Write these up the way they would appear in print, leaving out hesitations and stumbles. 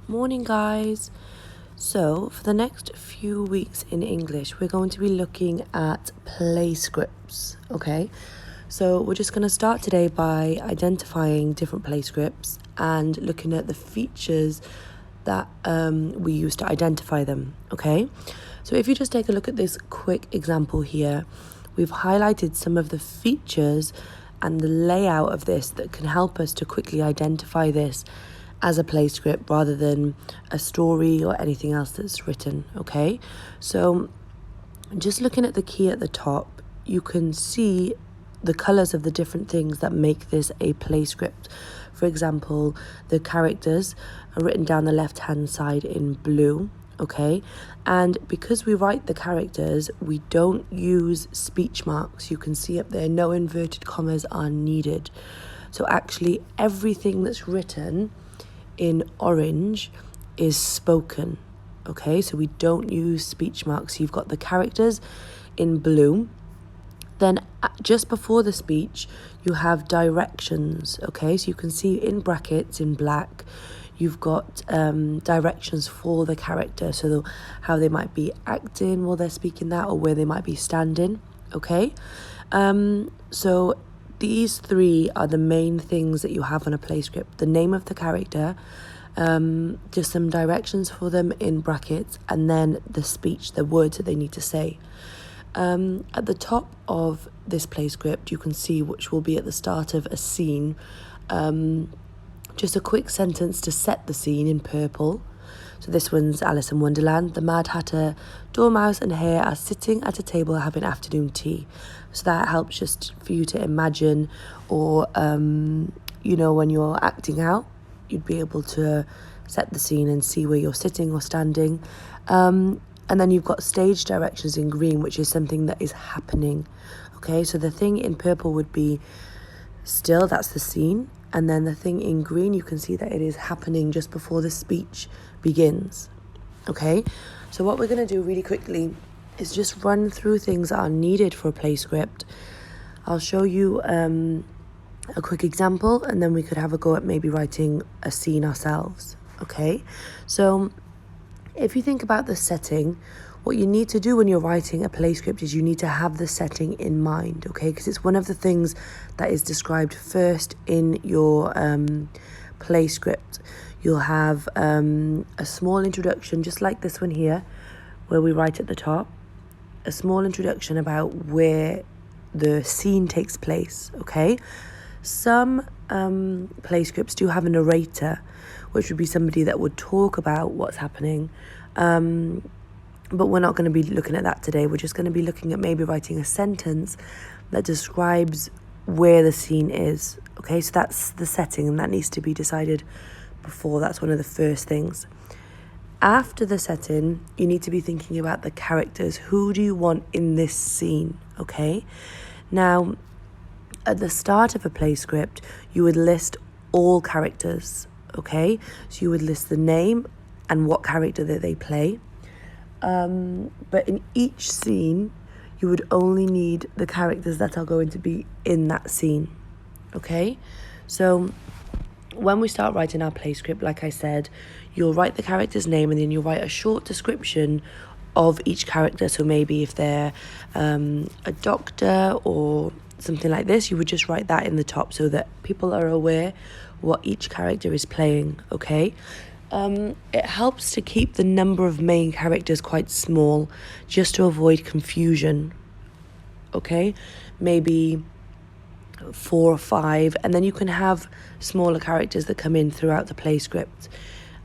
Morning, guys. So, for the next few weeks in English, we're going to be looking at play scripts, okay? So, we're just going to start today by identifying different play scripts and looking at the features that we use to identify them, okay? So, if you just take a look at this quick example here, we've highlighted some of the features and the layout of this that can help us to quickly identify this as a play script rather than a story or anything else that's written, okay? So just looking at the key at the top, you can see the colours of the different things that make this a play script. For example, the characters are written down the left-hand side in blue, okay? And because we write the characters, we don't use speech marks. You can see up there, no inverted commas are needed. So actually everything that's written in orange is spoken, okay? So we don't use speech marks. You've got the characters in blue. Then just before the speech, you have directions, okay? So you can see in brackets in black, you've got directions for the character. So how they might be acting while they're speaking that, or where they might be standing, okay? So these three are the main things that you have on a play script. The name of the character, just some directions for them in brackets, and then the speech, the words that they need to say. At the top of this play script, you can see, which will be at the start of a scene, just a quick sentence to set the scene in purple. So this one's Alice in Wonderland. The Mad Hatter, Dormouse and Hare are sitting at a table having afternoon tea. So that helps just for you to imagine, or, when you're acting out, you'd be able to set the scene and see where you're sitting or standing. And then you've got stage directions in green, which is something that is happening. Okay, so the thing in purple would be still, that's the scene. And then the thing in green, you can see that it is happening just before the speech begins. Okay, so what we're going to do really quickly is just run through things that are needed for a play script. I'll show you a quick example, and then we could have a go at maybe writing a scene ourselves. Okay, so if you think about the setting, what you need to do when you're writing a play script is you need to have the setting in mind, okay? Because it's one of the things that is described first in your play script. You'll have a small introduction, just like this one here, where we write at the top, a small introduction about where the scene takes place, okay? Some play scripts do have a narrator, which would be somebody that would talk about what's happening. But we're not going to be looking at that today. We're just going to be looking at maybe writing a sentence that describes where the scene is. Okay, so that's the setting, and that needs to be decided before. That's one of the first things. After the setting, you need to be thinking about the characters. Who do you want in this scene? Okay, now at the start of a play script, you would list all characters. Okay, so you would list the name and what character that they play. But in each scene, you would only need the characters that are going to be in that scene. Okay, so when we start writing our play script, like I said, you'll write the character's name, and then you'll write a short description of each character. So maybe if they're a doctor or something like this, you would just write that in the top so that people are aware what each character is playing, okay? It helps to keep the number of main characters quite small, just to avoid confusion, okay? Maybe 4 or 5, and then you can have smaller characters that come in throughout the play script.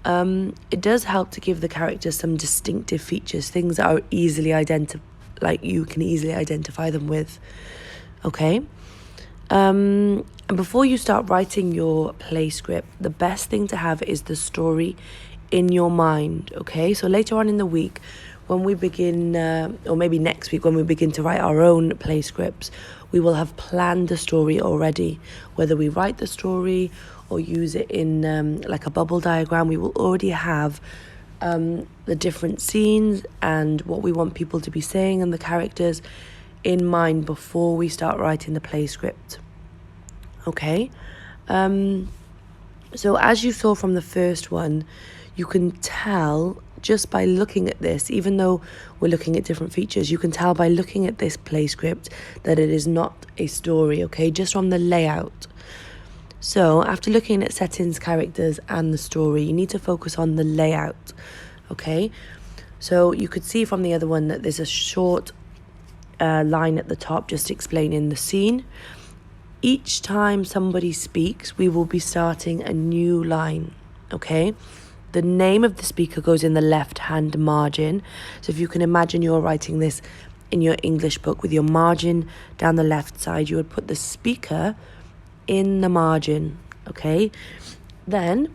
It does help to give the characters some distinctive features, things that are easily you can easily identify them with, okay? And before you start writing your play script, the best thing to have is the story in your mind, okay? So later on in the week, when we begin, or maybe next week when we begin to write our own play scripts, we will have planned the story already. Whether we write the story or use it in like a bubble diagram, we will already have the different scenes and what we want people to be saying and the characters in mind before we start writing the play script. Okay, so as you saw from the first one, you can tell just by looking at this, even though we're looking at different features, you can tell by looking at this play script that it is not a story, okay, just from the layout. So after looking at settings, characters and the story, you need to focus on the layout, okay? So you could see from the other one that there's a short line at the top just explaining the scene. Each time somebody speaks, we will be starting a new line, okay? The name of the speaker goes in the left-hand margin. So if you can imagine you're writing this in your English book with your margin down the left side, you would put the speaker in the margin, okay? Then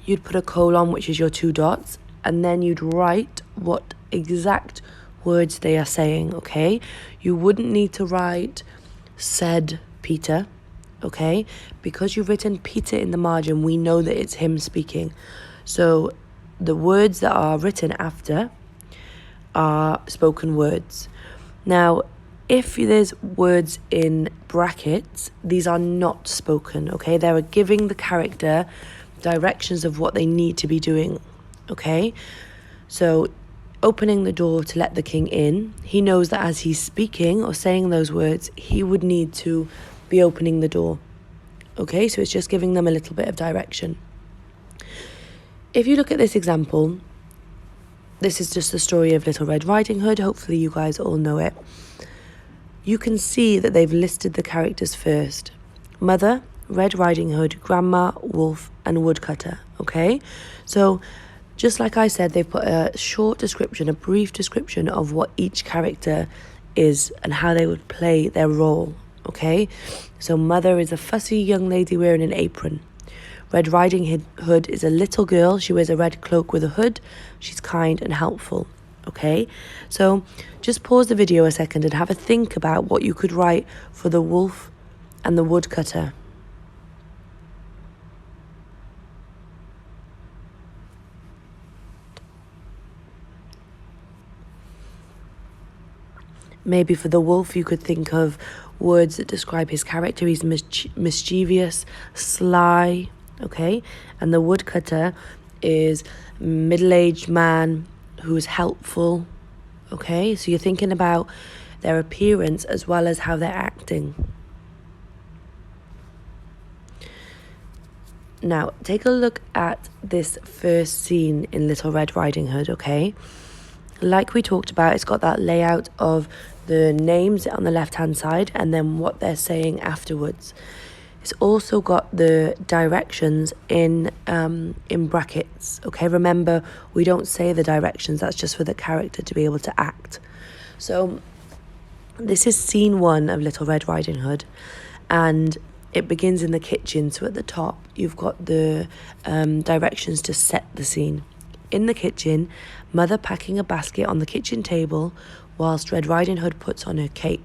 you'd put a colon, which is your 2 dots, and then you'd write what exact words they are saying, okay? You wouldn't need to write said Peter, okay? Because you've written Peter in the margin, we know that it's him speaking. So the words that are written after are spoken words. Now, if there's words in brackets, these are not spoken, okay? They're giving the character directions of what they need to be doing, okay? So opening the door to let the king in, he knows that as he's speaking or saying those words, he would need to be opening the door, okay? So it's just giving them a little bit of direction. If you look at this example, this is just the story of Little Red Riding Hood. Hopefully you guys all know it. You can see that they've listed the characters first. Mother, Red Riding Hood, Grandma, Wolf, and Woodcutter, okay? So just like I said, they've put a short description, a brief description of what each character is and how they would play their role, okay? So Mother is a fussy young lady wearing an apron. Red Riding Hood is a little girl. She wears a red cloak with a hood. She's kind and helpful, okay? So just pause the video a second and have a think about what you could write for the wolf and the woodcutter. Maybe for the wolf, you could think of words that describe his character. He's mischievous, sly, okay? And the woodcutter is middle-aged man who is helpful, okay? So you're thinking about their appearance as well as how they're acting. Now, take a look at this first scene in Little Red Riding Hood, okay? Like we talked about, it's got that layout of the names on the left-hand side and then what they're saying afterwards. It's also got the directions in brackets, okay? Remember, we don't say the directions, that's just for the character to be able to act. So this is scene 1 of Little Red Riding Hood, and it begins in the kitchen. So at the top, you've got the directions to set the scene. In the kitchen, Mother packing a basket on the kitchen table whilst Red Riding Hood puts on her cape.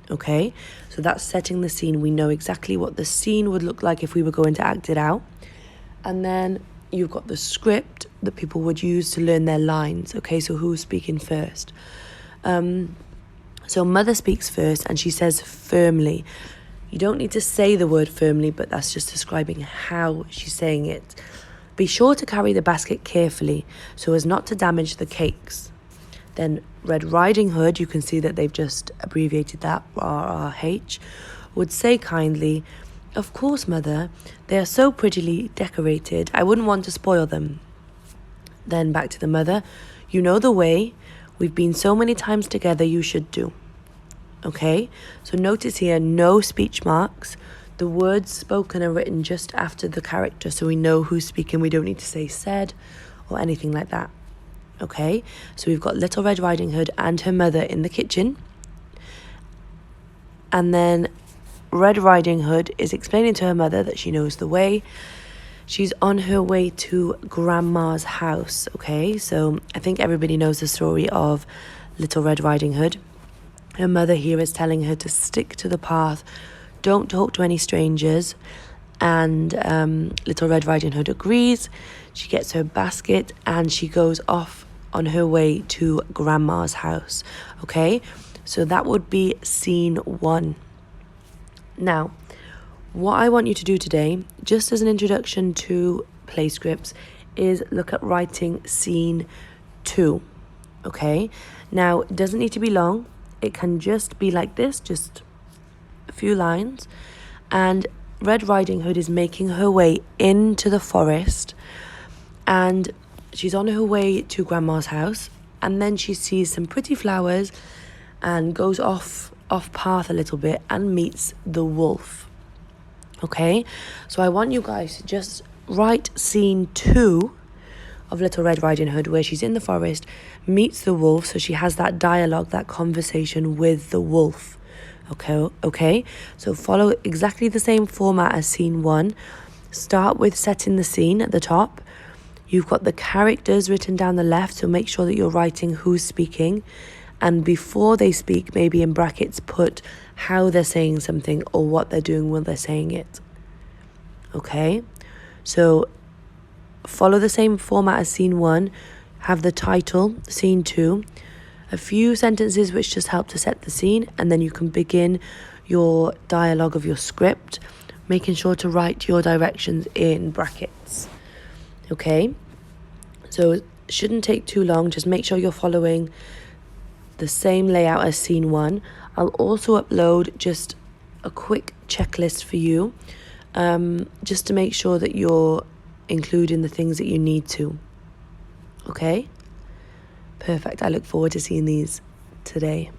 Okay, so that's setting the scene. We know exactly what the scene would look like if we were going to act it out. And then you've got the script that people would use to learn their lines. Okay, so who's speaking first? So Mother speaks first and she says firmly. You don't need to say the word firmly, but that's just describing how she's saying it. Be sure to carry the basket carefully so as not to damage the cakes. Then Red Riding Hood, you can see that they've just abbreviated that, RRH, would say kindly, "Of course, Mother, they are so prettily decorated, I wouldn't want to spoil them." Then back to the mother, "You know the way, we've been so many times together, you should do." Okay, so notice here, no speech marks. The words spoken are written just after the character, so we know who's speaking. We don't need to say said or anything like that. Okay, so we've got Little Red Riding Hood and her mother in the kitchen. And then Red Riding Hood is explaining to her mother that she knows the way. She's on her way to Grandma's house, okay? So I think everybody knows the story of Little Red Riding Hood. Her mother here is telling her to stick to the path, don't talk to any strangers. And Little Red Riding Hood agrees. She gets her basket and she goes off on her way to Grandma's house, okay? So that would be scene 1. Now, what I want you to do today, just as an introduction to play scripts, is look at writing scene 2. Okay, now it doesn't need to be long. It can just be like this, just a few lines. And Red Riding Hood is making her way into the forest, and she's on her way to Grandma's house, and then she sees some pretty flowers and goes off path a little bit and meets the wolf. Okay, so I want you guys to just write scene 2 of Little Red Riding Hood, where she's in the forest, meets the wolf, so she has that dialogue, that conversation with the wolf. Okay, so follow exactly the same format as scene 1. Start with setting the scene at the top. You've got the characters written down the left, so make sure that you're writing who's speaking. And before they speak, maybe in brackets, put how they're saying something or what they're doing when they're saying it. Okay, so follow the same format as scene 1. Have the title, scene 2. A few sentences which just help to set the scene, and then you can begin your dialogue of your script, making sure to write your directions in brackets. Okay, so it shouldn't take too long. Just make sure you're following the same layout as scene 1. I'll also upload just a quick checklist for you, just to make sure that you're including the things that you need to. Okay, perfect. I look forward to seeing these today.